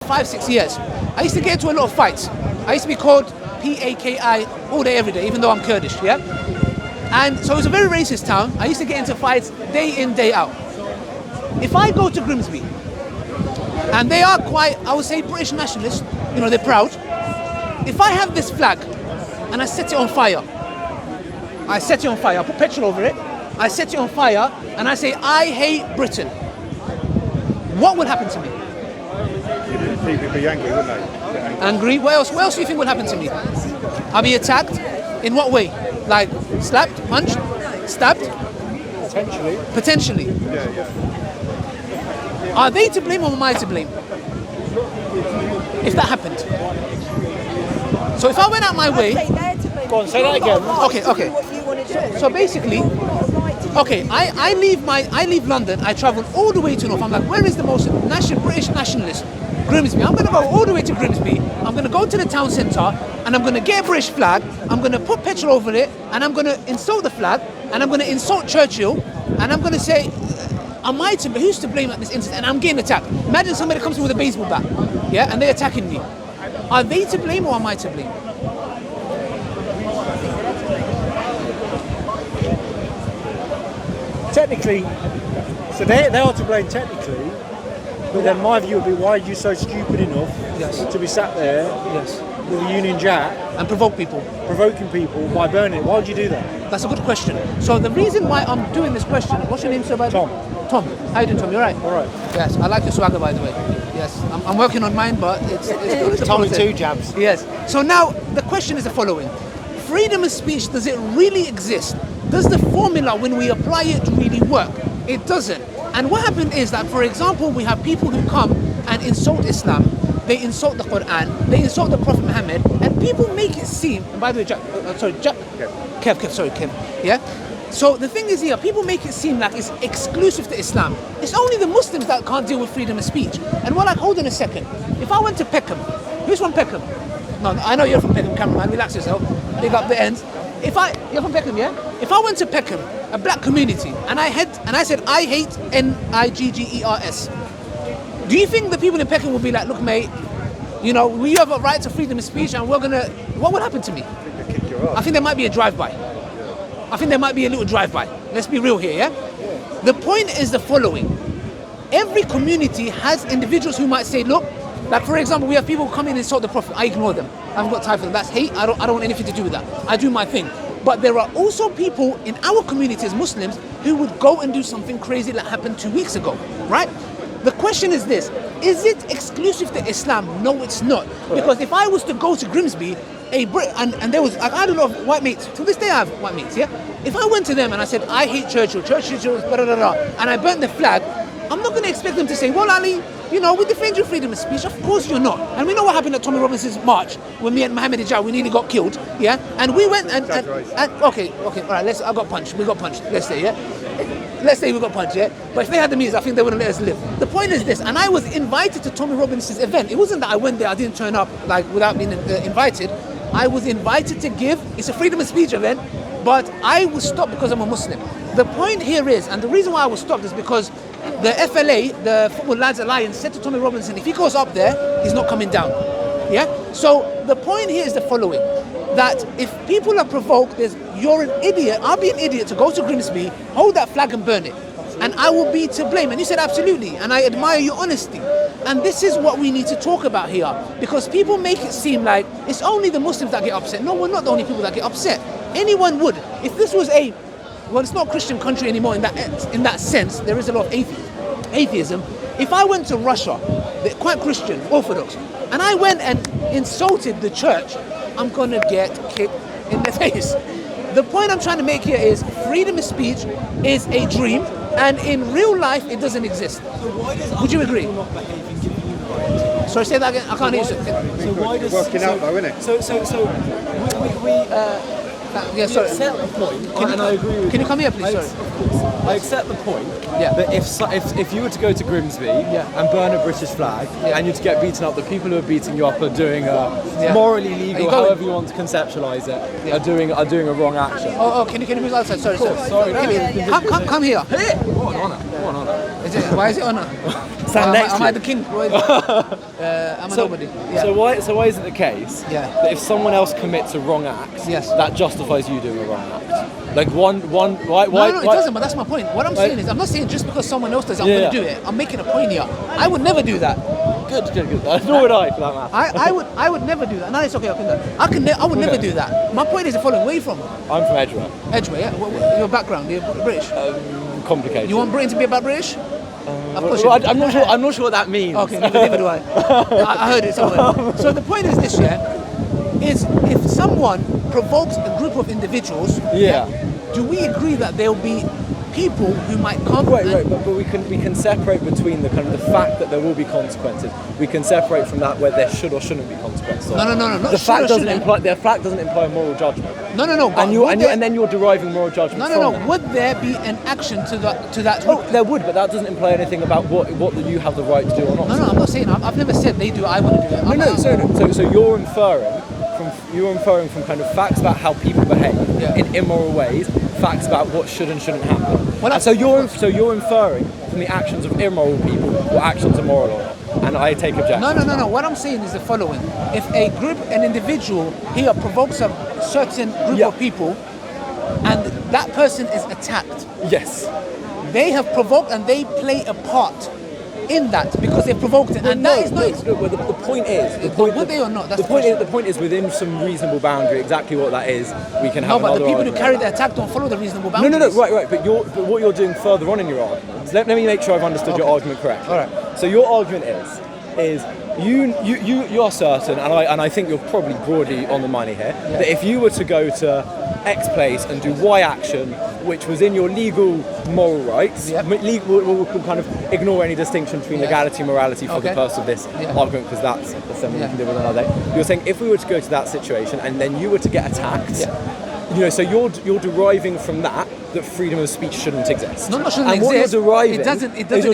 5, 6 years, I used to get into a lot of fights. I used to be called P-A-K-I all day, every day, even though I'm Kurdish, yeah? And so it was a very racist town. I used to get into fights day in, day out. If I go to Grimsby, and they are quite, I would say, British nationalists, you know, they're proud. If I have this flag and I set it on fire, I put petrol over it, I set it on fire, and I say, I hate Britain, what would happen to me? People would be angry, wouldn't they? Angry? What else do you think would happen to me? I'll be attacked? In what way? Like, slapped, punched, stabbed? Potentially. Yeah. Are they to blame or am I to blame? If that happened. So if I went out my way... Go on, say that again. Okay. So basically, okay, I leave London, I travel all the way to North. I'm like, where is the most British nationalist? Grimsby. I'm going to go all the way to Grimsby. I'm going to go to the town centre and I'm going to get a British flag. I'm going to put petrol over it and I'm going to insult the flag and I'm going to insult Churchill and I'm going to say, who's to blame at this instance? And I'm getting attacked. Imagine somebody comes in with a baseball bat, yeah, and they're attacking me. Are they to blame or am I to blame? Technically, so they are to blame technically, but then my view would be, why are you so stupid enough to be sat there with a Union Jack and provoking people by burning it? Why would you do that? That's a good question. So the reason why I'm doing this question, what's your name, sir? Tom. How you doing, Tom? You alright? All right. Yes, I like your swagger, by the way. Yes, I'm working on mine, but it's Tom with 2 jabs. Yes. So now the question is the following: freedom of speech, does it really exist? Does the formula, when we apply it, really work? It doesn't. And what happened is that, for example, we have people who come and insult Islam, they insult the Quran, they insult the Prophet Muhammad, and people make it seem, and by the way, Kev, yeah? So the thing is here, people make it seem like it's exclusive to Islam. It's only the Muslims that can't deal with freedom of speech. And we're like, hold on a second. If I went to Peckham, who's from Peckham? No, I know you're from Peckham, cameraman, relax yourself, big up the ends. You're from Peckham, yeah? If I went to Peckham, a black community, and I said, I hate Niggers, do you think the people in Peckham would be like, look, mate, you know, we have a right to freedom of speech and what would happen to me? I think there might be a drive-by. I think there might be a little drive-by. Let's be real here, yeah? The point is the following. Every community has individuals who might say, look, like for example, we have people who come in and insult the Prophet. I ignore them. I haven't got time for them. That's hate. I don't want anything to do with that. I do my thing. But there are also people in our community as Muslims who would go and do something crazy that happened 2 weeks ago, right? The question is this: is it exclusive to Islam? No, it's not. Because if I was to go to Grimsby, and there was, I had a lot of white mates. To this day, I have white mates. Yeah. If I went to them and I said, I hate Churchill, blah, blah, blah, and I burnt the flag, I'm not going to expect them to say, well, Ali, you know, we defend your freedom of speech. Of course you're not. And we know what happened at Tommy Robinson's march when me and Mohammed Ijaz, we nearly got killed. Yeah. And we went and okay, all right. I got punched. We got punched. Let's say, yeah. Let's say we got punched, yeah? But if they had the means, I think they wouldn't let us live. The point is this, and I was invited to Tommy Robinson's event. It wasn't that I went there, I didn't turn up, like, without being invited. I was invited to give, it's a freedom of speech event, but I was stopped because I'm a Muslim. The point here is, and the reason why I was stopped is because the FLA, the Football Lads Alliance, said to Tommy Robinson, if he goes up there, he's not coming down. Yeah? So the point here is the following, that if people are provoked, you're an idiot, I'll be an idiot to go to Grimsby, hold that flag and burn it. And I will be to blame. And you said absolutely, and I admire your honesty. And this is what we need to talk about here, because people make it seem like it's only the Muslims that get upset. No, we're not the only people that get upset. Anyone would. If this was it's not a Christian country anymore in that sense, there is a lot of atheism. If I went to Russia, they're quite Christian, Orthodox, and I went and insulted the church, I'm gonna get kicked in the face. The point I'm trying to make here is freedom of speech is a dream, and in real life it doesn't exist. Would you agree? Sorry, say that again. I can't hear you. So why does working out though, isn't it? Yeah, sorry. Accept the point, and I agree with Can you come here, please? Sorry. I accept the point Yeah. that if you were to go to Grimsby and burn a British flag and you to get beaten up, the people who are beating you up are doing morally legal, however you want to conceptualize it, are doing a wrong action. Oh, can you move outside? Sorry. Sorry. Come here. What an honour. Why is it honour? Stand next Am to I you. the king? Am I nobody? Yeah. So why is it the case that if someone else commits a wrong act, that justifies you doing a wrong act? Like why? No, it doesn't. But that's my point. What I'm saying is, I'm not saying just because someone else does it, I'm going to do it. I'm making a point here. I would never do that. Good. Nor would I, for that matter. I would never do that. No, it's okay. I would never do that. My point is the following: where are you from? I'm from Edgware. Edgware, yeah. Your background? You're British. Complicated. You want Britain to be about British? Of course. Well, I'm not sure what that means. Okay, neither do I. I heard it somewhere. So the point is this: is if someone provokes a group of individuals, do we agree that there will be people who might come? Right. But we can separate between the kind of the fact that there will be consequences. We can separate from that where there should or shouldn't be consequences. No. The fact doesn't imply moral judgment. No. And then you're deriving moral judgment. No. Would there be an action to that? Oh, there would, but that doesn't imply anything about what you have the right to do or not. No. I'm not saying. I've never said they do. I want to do it. So you're inferring from kind of facts about how people behave in immoral ways, facts about what should and shouldn't happen. So you're inferring from the actions of immoral people what actions are moral or not. And I take objection. No. What I'm saying is the following: if an individual here provokes a certain group of people, and that person is attacked, they have provoked and they play a part in that because they provoked it, and that is not. The point is, would they or not? That's the point is within some reasonable boundary. Exactly what that is, we can have. No, but the people argument. who carry the attack don't follow the reasonable boundaries. No. Right. But what you're doing further on in your argument. Let me make sure I've understood your argument correctly. All right. So your argument is you are certain, and I think you're probably broadly on the money here, that if you were to go to X place and do Y action, which was in your legal moral rights, we'll kind of ignore any distinction between legality and morality for the purpose of this argument, because that's something we can deal with another day. You're saying if we were to go to that situation and then you were to get attacked, so you're deriving from that freedom of speech shouldn't exist. No, shouldn't and what exist. you're deriving, it doesn't exist.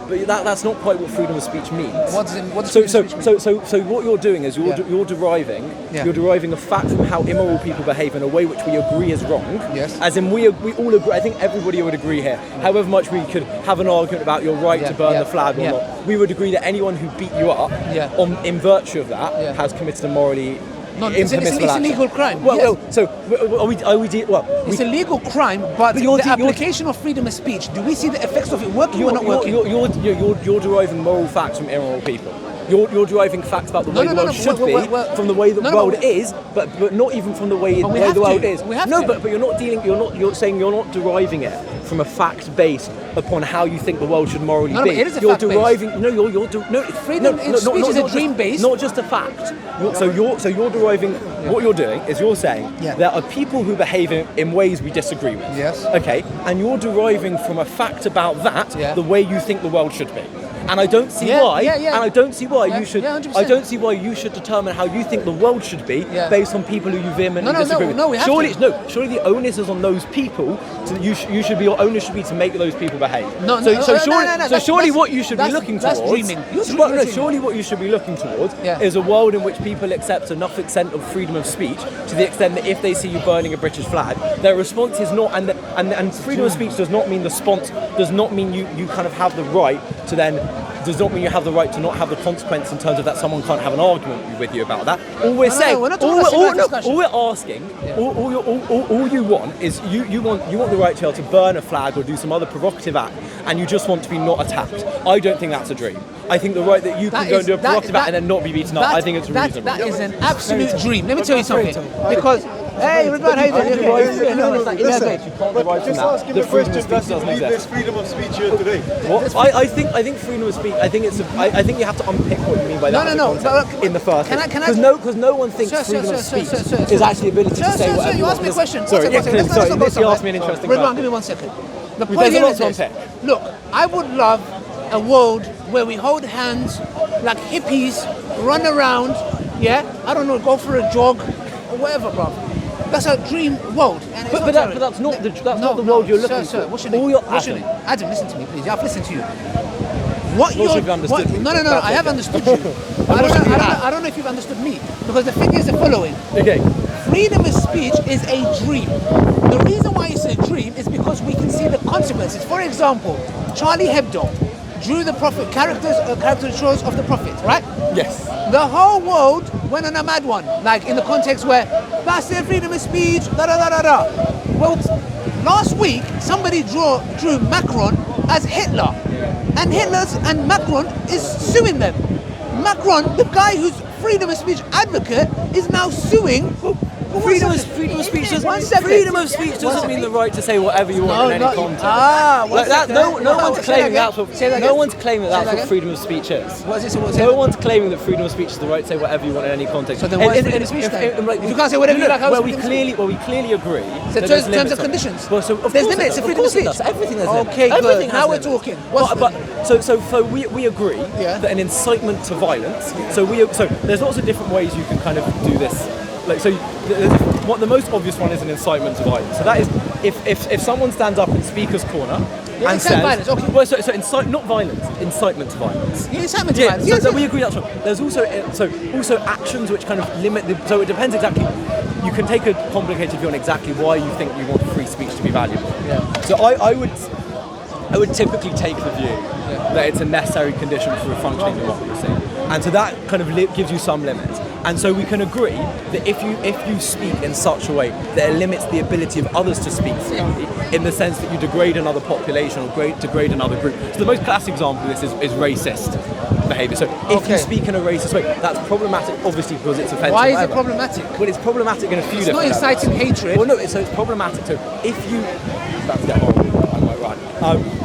But that's not quite what freedom of speech means. What does freedom of speech mean? So what you're doing is you're deriving a fact from how immoral people behave in a way which we agree is wrong. Yes. As in we all agree. I think everybody would agree here. However much we could have an argument about your right to burn the flag or not, we would agree that anyone who beat you up in virtue of that has committed a morally. No, it's a legal crime. It's a legal crime, but the application of freedom of speech, do we see the effects of it working or not working? You're deriving moral facts from immoral people. You're deriving facts about the way the world should be from the way the world is, but not even from the way the world is. But you're not dealing. You're saying you're not deriving it from a fact based upon how you think the world should morally be. But it is a you're fact deriving. Based. Freedom of speech is a dream based. Not just a fact. You're deriving. What you're doing is you're saying there are people who behave in ways we disagree with. Yes. Okay, and you're deriving from a fact about that the way you think the world should be. And I don't see why. And I don't see why you should. 100%. I don't see why you should determine how you think the world should be based on people who you vehemently disagree with. No, we have to. Surely the onus is on those people. Your onus should be to make those people behave. Surely what you should be looking towards. That's dreaming. Surely what you should be looking towards is a world in which people accept enough extent of freedom of speech to the extent that if they see you burning a British flag, their response is not. And freedom of speech does not mean the response. Does not mean you kind of have the right to then. Does not mean you have the right to not have the consequence in terms of that someone can't have an argument with you about that. All we're saying, all we're asking, all you want is you want the right to be able to burn a flag or do some other provocative act, and you just want to be not attacked. I don't think that's a dream. I think the right that you can go and do a provocative act and then not be beaten up. I think it's reasonable. That is an absolute dream. Let me tell you something. Because hey, Ridwan, how you doing? But just asking the question, does he believe there's freedom of speech here today? What? I think freedom of speech. I think you have to unpick what you mean by that. In the first place. Because no one thinks freedom of speech is actually the ability to say whatever you asked me a question. Sorry, you asked me an interesting question. Ridwan, give me 1 second. The point here is this. Look, I would love a world where we hold hands like hippies, run around, I don't know, go for a jog or whatever, bro. That's a dream world. But that's not the world you're looking for. Sir, what's your name? Adam, listen to me, please. I've listened to you. No, I have understood you. I don't know if you've understood me. Because the thing is the following. Okay. Freedom of speech is a dream. The reason why it's a dream is because we can see the consequences. For example, Charlie Hebdo. drew the Prophet caricatures of the Prophet, right? Yes. The whole world went on a mad one, like in the context where that's their freedom of speech, da da da da da. Well, last week somebody drew Macron as Hitler, and Macron is suing them. Macron, the guy who's freedom of speech advocate, is now suing. Freedom of speech doesn't mean the right to say whatever you want in any context. No one's claiming that's what freedom of speech is. What is it? No one's claiming that freedom of speech is the right to say whatever you want in any context. So then what is freedom of speech then? If you can't say whatever you like, well, we clearly agree. So terms and conditions. Well, so there's limits to freedom of speech. Everything there's limits. Okay, good. Now we're talking. So we agree that an incitement to violence. So there's lots of different ways you can kind of do this. Like what the most obvious one is an incitement to violence. So that is if someone stands up in speaker's corner and says violence, okay. Well, so not violence, incitement to violence. Yeah, incitement to violence. So we agree that's wrong. There's also actions which kind of limit so it depends exactly. You can take a complicated view on exactly why you think you want free speech to be valuable. Yeah. So I would typically take the view that it's a necessary condition for a functioning democracy, and so that kind of gives you some limits. And so we can agree that if you speak in such a way that it limits the ability of others to speak freely, in the sense that you degrade another population or degrade another group. So the most classic example of this is racist behaviour. So if you speak in a racist way, that's problematic, obviously, because it's offensive. Why is it problematic? Well, it's problematic in a few different ways. It's not inciting hatred. Well, no, so it's problematic. So if you... That's get horrible. I might run.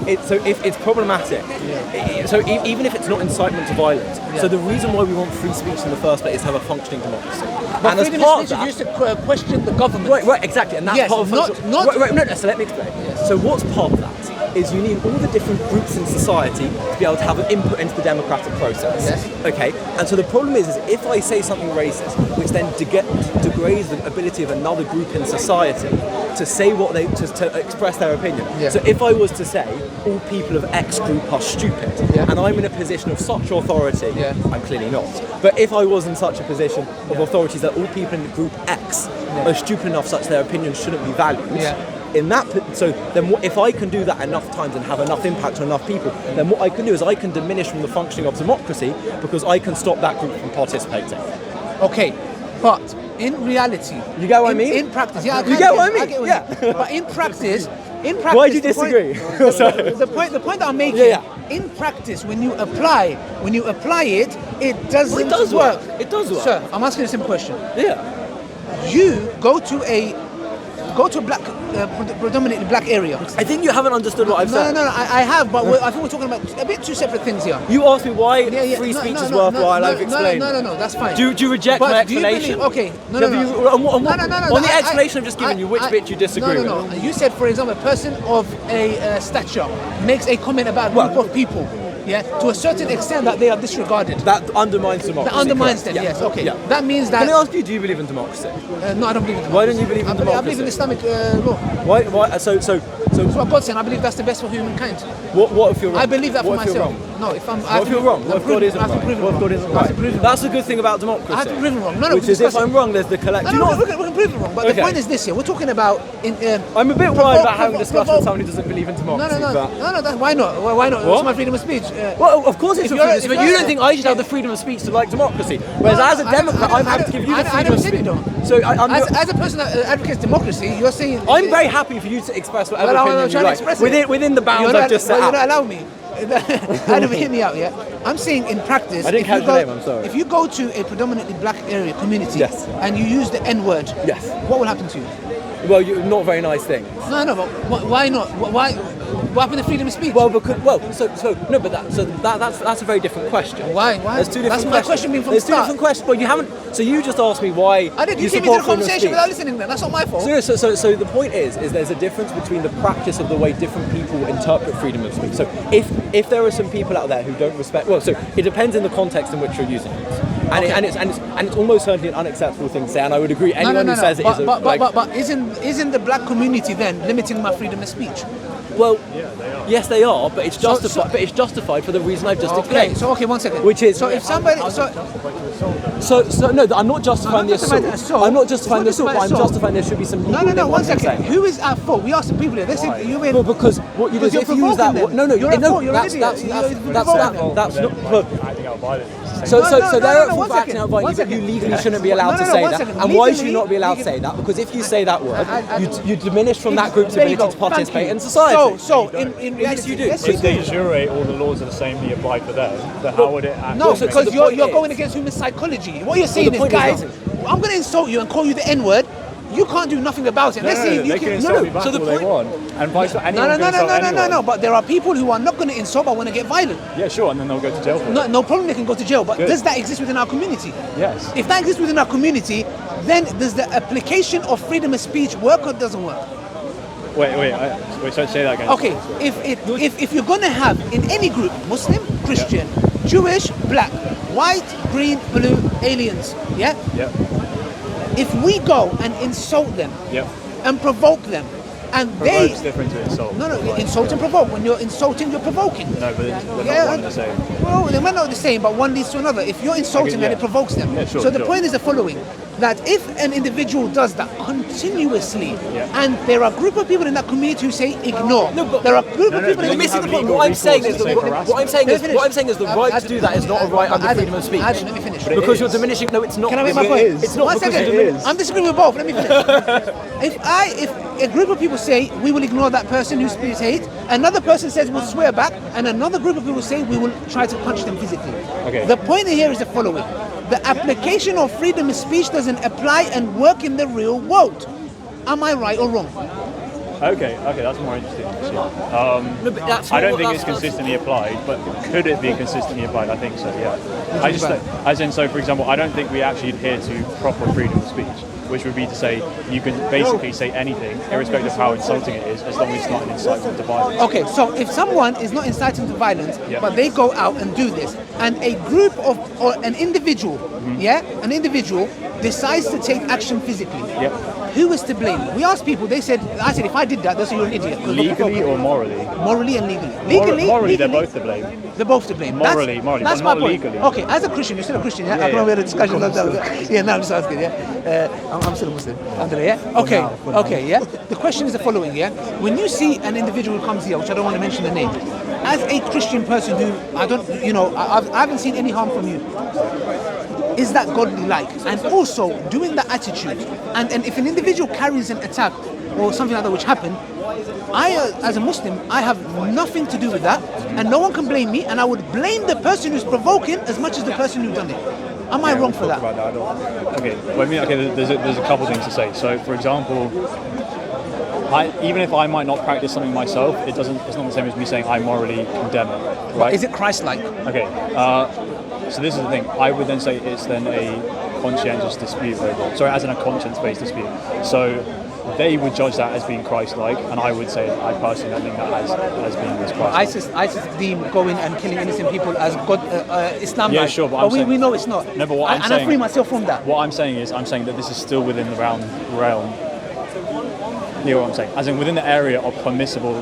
It's problematic. Yeah. So even if it's not incitement to violence. Yeah. So the reason why we want free speech in the first place is to have a functioning democracy. But freedom of speech is used to question the government. Right, exactly. And that's part of... So let me explain. Yes. So what's part of that is you need all the different groups in society to be able to have an input into the democratic process. Yes. Okay? And so the problem is if I say something racist, which then degrades the ability of another group in society to say what to express their opinion. Yeah. So if I was to say all people of X group are stupid, and I'm in a position of such authority, I'm clearly not. But if I was in such a position of authority that all people in group X are stupid enough such their opinion shouldn't be valued. Yeah. If I can do that enough times and have enough impact on enough people, then what I can do is I can diminish from the functioning of democracy because I can stop that group from participating. Okay, but in reality, you get what I mean? In practice, you get what I mean? But in practice, why do you disagree? The point that I'm making, in practice, when you apply it, it doesn't work. It does work. Sir, I'm asking a simple question. Yeah. You go to a black, predominantly black area. I think you haven't understood what I've said. No, I have, but I think we're talking about a bit two separate things here. You asked me why free speech is worthwhile. I've explained. No, that's fine. Do you reject my explanation? On the explanation I've just given you, which bit you disagree with? No. You said, for example, a person of a stature makes a comment about a group of people. Yeah, to a certain extent that they are disregarded. That undermines democracy. That undermines them, yes, okay. Yeah. That means that... Can I ask you, do you believe in democracy? No, I don't believe in democracy. Why don't you believe in democracy? I believe in Islamic law. Why? So that's what God said, I believe that's the best for humankind. What if you're wrong? I believe that for myself. No, what if you're wrong? What if God isn't right? What if God isn't right? That's the good thing about democracy. I have to prove it wrong. Which is if I'm wrong, there's the collective. No, we can prove it wrong. But the point is this here. We're talking about... I'm a bit worried about having a discussion with someone who doesn't believe in democracy. No, why not? Why not? What's my freedom of speech? Well, of course it's your freedom of speech, but you don't think I should have the freedom of speech to like democracy. Whereas as a Democrat, I'm happy to give you the freedom of speech. So as a person that advocates democracy, you're saying... I'm very happy for you to express whatever opinion you like. Within the bounds I've just set out. You're not allowing me. Hear me out, yeah? I'm saying in practice... I didn't catch your name, I'm sorry. If you go to a predominantly black area community and you use the N-word, what will happen to you? Well, not very nice things. No, but why not? What happened to freedom of speech? Well, that's a very different question. Why? There's two different questions. My question being from There's the start. two different questions. Well, you haven't. So you just asked me why. I did. You came into the conversation without listening. Then that's not my fault. So the point is there's a difference between the practice of the way different people interpret freedom of speech. So if there are some people out there who don't respect, well, so it depends in the context in which you're using it. And it's almost certainly an unacceptable thing to say, and I would agree. Anyone who says it is but isn't the black community then limiting my freedom of speech? Well, Yeah, they are. yes, they are, but it's justified. But it's justified for the reason I've just explained. So okay, 1 second. Which is so if somebody so no, I'm not justifying the assault. I'm not justifying the assault, but I'm assault. justifying there should be some legal. No, in 1 what I'm second. saying. Who is at fault? We asked the people here. They said you No, because what you do is you're if you use that provoking no, them. You're at fault, you're an that's idiot. You're that's provoking them. that's not. Look, Acting out violently. So they're at fault 1 for acting second. out 1 violently, but you second. legally shouldn't be allowed to say 1 that. second. And why should you Legally- not be allowed to say that? Because if you say that word, you diminish from that group's There you ability to go. participate Thank you. in society. So in reality, you do. yes, If you de do. jure all the laws are the same, they apply for them, then how would it actually No, so because the you're point is- going against human psychology. What you're saying the is, point is guys, nothing. I'm going to insult you and call you the N-word. You can't do nothing about it. Let's say you they can can. insult me back so the all they point- want, and vice versa. Anyone can insult anyone. No. But there are people who are not going to insult but want to get violent. Yeah, sure, and then they'll go to jail for it. No problem, they can go to jail. But Good. does that exist within our community? Yes. If that exists within our community, then does the application of freedom of speech work or doesn't work? Wait, so say that again. Okay, if you're going to have in any group, Muslim, Christian, Jewish, black, white, green, blue, aliens, yeah? Yep. If we go and insult them Yep. and provoke them, and Provoke's different to insult. No, insult and provoke. When you're insulting, you're provoking. No, but they're not Yeah, one and the same. Well, they might not be the same, but one leads to another. If you're insulting Okay, them, yeah. it provokes them. Yeah, sure, so the sure. point is the following: that if an individual does that continuously, Yeah. and there are a group of people in that community who say ignore, No, but- there are a group of people but in then You're you missing have the point. legal What I'm saying recourse is to say harassment. what I'm saying is the right to do that is not a right under freedom of speech. Adam, let me finish. Because you're diminishing. No, it's not. Can I make my It point? is. It's not One because second. it is. I'm disagreeing with both. Let me finish. if a group of people say we will ignore that person who spews hate, another person says we'll swear back, and another group of people say we will try to punch them physically. Okay. The point here is the following: the application of freedom of speech doesn't apply and work in the real world. Am I right or wrong? Okay, that's more interesting. No, but that's I not don't what think it's that's- consistently applied, but could it be consistently applied? I think so, yeah. I just, bad. as in, so for example, I don't think we actually adhere to proper freedom of speech, which would be to say you can basically say anything, irrespective of how insulting it is, as long as it's not an incitement to violence. Okay, so if someone is not inciting to violence, Yeah. but they go out and do this, and a group of or an individual, an individual decides to take action physically, Yep. who is to blame? We asked people. I said, if I did that, they'll say you're an idiot. 'Cause Legally or morally? morally and legally. Morally, they're both to blame. They're both to blame. Morally, that's but my not point. legally. Okay, as a Christian, you're still a Christian, yeah? I Yeah, can we had a yeah. discussion like that. Yeah, no, I'm just asking, yeah? I'm still a Muslim. Alhamdulillah, yeah? Okay, okay, yeah? The question is the following, yeah? When you see an individual who comes here, which I don't want to mention the name, as a Christian person who, I haven't seen any harm from you, is that godly like? And also, doing that attitude, and if an individual carries an attack or something like that which happened, I, as a Muslim, I have nothing to do with that, and no one can blame me, and I would blame the person who's provoking as much as the person who done it. Am I wrong for that? About that, I don't. Okay, well, I mean, there's a couple things to say. So, for example, even if I might not practice something myself, it's not the same as me saying I morally condemn it, right? Is it Christ-like? Okay, so this is the thing. I would then say it's then a conscientious dispute overall. Sorry, as in a conscience-based dispute. So they would judge that as being Christ-like, and I would say I personally don't think that as being as Christ-like. ISIS deem going and killing innocent people as God, Islam. Yeah, sure, but I'm we saying- know it's not. No, but what I'm and saying- I free myself from that. What I'm saying is, that this is still within the realm. You know what I'm saying? As in within the area of permissible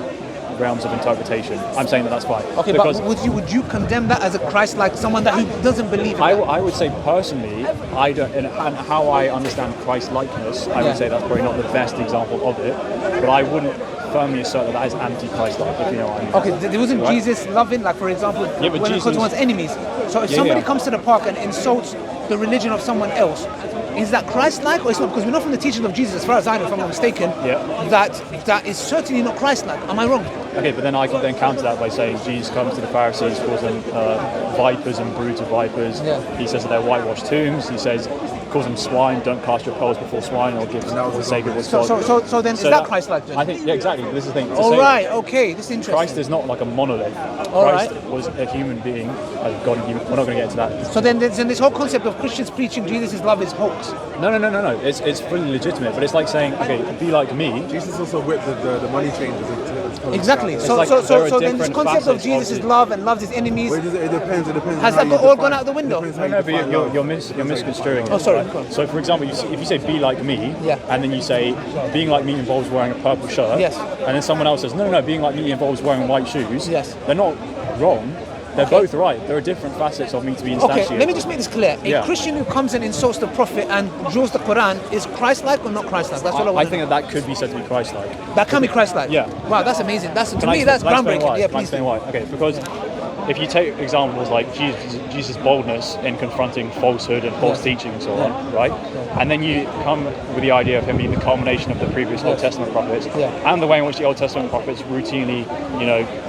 realms of interpretation. I'm saying that that's fine. Okay, because but would you condemn that as a Christ-like, someone that who doesn't believe in that? I would say personally, I don't, and how I understand Christ-likeness, I Yeah. would say that's probably not the best example of it, but I wouldn't firmly assert that that is anti-Christ-like, if you know what I mean. Okay, there wasn't Right? Jesus loving, like for example, Yeah, but when it comes to Jesus- one's enemies. So if Yeah, somebody yeah. comes to the park and insults the religion of someone else, is that Christ-like or it's not? Because we know from the teachings of Jesus, as far as I know, if I'm not mistaken, Yeah. that is certainly not Christ-like. Am I wrong? Okay, but then I can then counter that by saying Jesus comes to the Pharisees, calls them vipers and broods of vipers. Yeah. He says that they're whitewashed tombs. He says, calls them swine. Don't cast your pearls before swine, or give for the sake of what's So then is that Christ-like then? I think, yeah, exactly. This is the thing. To All say right, okay, this is interesting. Christ is not like a monolith. All Christ right. was a human being, a God human. We're not going to get into that. So then this whole concept of Christians preaching Jesus' love is hoax. No. It's fully legitimate, but it's like saying, okay, be like me. Jesus also whipped the money changers. Exactly. So like so there are so then this different concept of facets Jesus of is it. love and loves his enemies. Well, it depends. It depends. Has on that how all you gone define- out the window? depends how No, you but define you're, love. you're misconstruing it. Oh, sorry, right? go on. So, for example, if you say "be like me," Yeah. and then you say "being like me involves wearing a purple shirt," Yes. and then someone else says "no, being like me involves wearing white shoes," Yes. they're not wrong. They're both right. There are different facets of me to be instantiated. Okay, let me just make this clear. A Yeah. Christian who comes and insults the Prophet and draws the Quran is Christ-like or not Christ-like? That's all I I want. think that could be said to be Christ-like. That can be Christ-like. Yeah. Wow, that's amazing. That's to Can I me explain- that's can I explain groundbreaking. why? Yeah, Can I please. explain why? Okay, because if you take examples like Jesus' boldness in confronting falsehood and false teaching and so on, right? And then you come with the idea of him being the culmination of the previous Old Testament prophets, Yeah. and the way in which the Old Testament prophets routinely,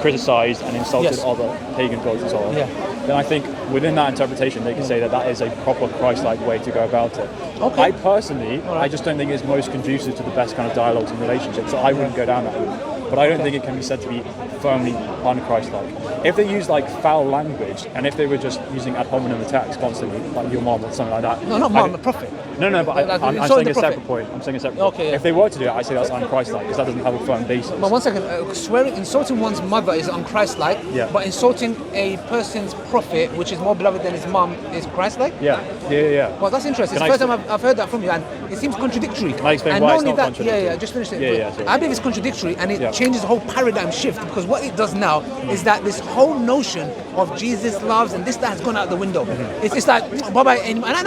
criticized and insulted Yes. other pagan gods and so on. Yeah. Then I think within that interpretation, they can say that that is a proper Christ-like way to go about it. Okay. I personally, I just don't think it's most conducive to the best kind of dialogues and relationships, so I wouldn't go down that route. But I don't think it can be said to be firmly un-Christ-like. If they use like foul language, and if they were just using ad hominem attacks constantly, like your mom or something like that. No, not Muhammad, the Prophet. No, but Like, I'm insulting saying the a separate Prophet. point. I'm saying a separate Okay, point. yeah. If they were to do it, I say that's un-Christ-like, because that doesn't have a firm basis. But one second, swearing, insulting one's mother is unchristlike. Yeah. But insulting a person's prophet, which is more beloved than his mum, is Christlike. Yeah. Well, Well, that's interesting. It's Can the I first time I've heard that from you, and it seems contradictory. Can I explain and why not it's only not that, contradictory? Yeah, just finish it. Yeah, sorry. I believe it's contradictory, and it Yeah. changes the whole paradigm shift, because what it does now is that this whole notion of Jesus loves and this that has gone out the window. It's like bye bye, and I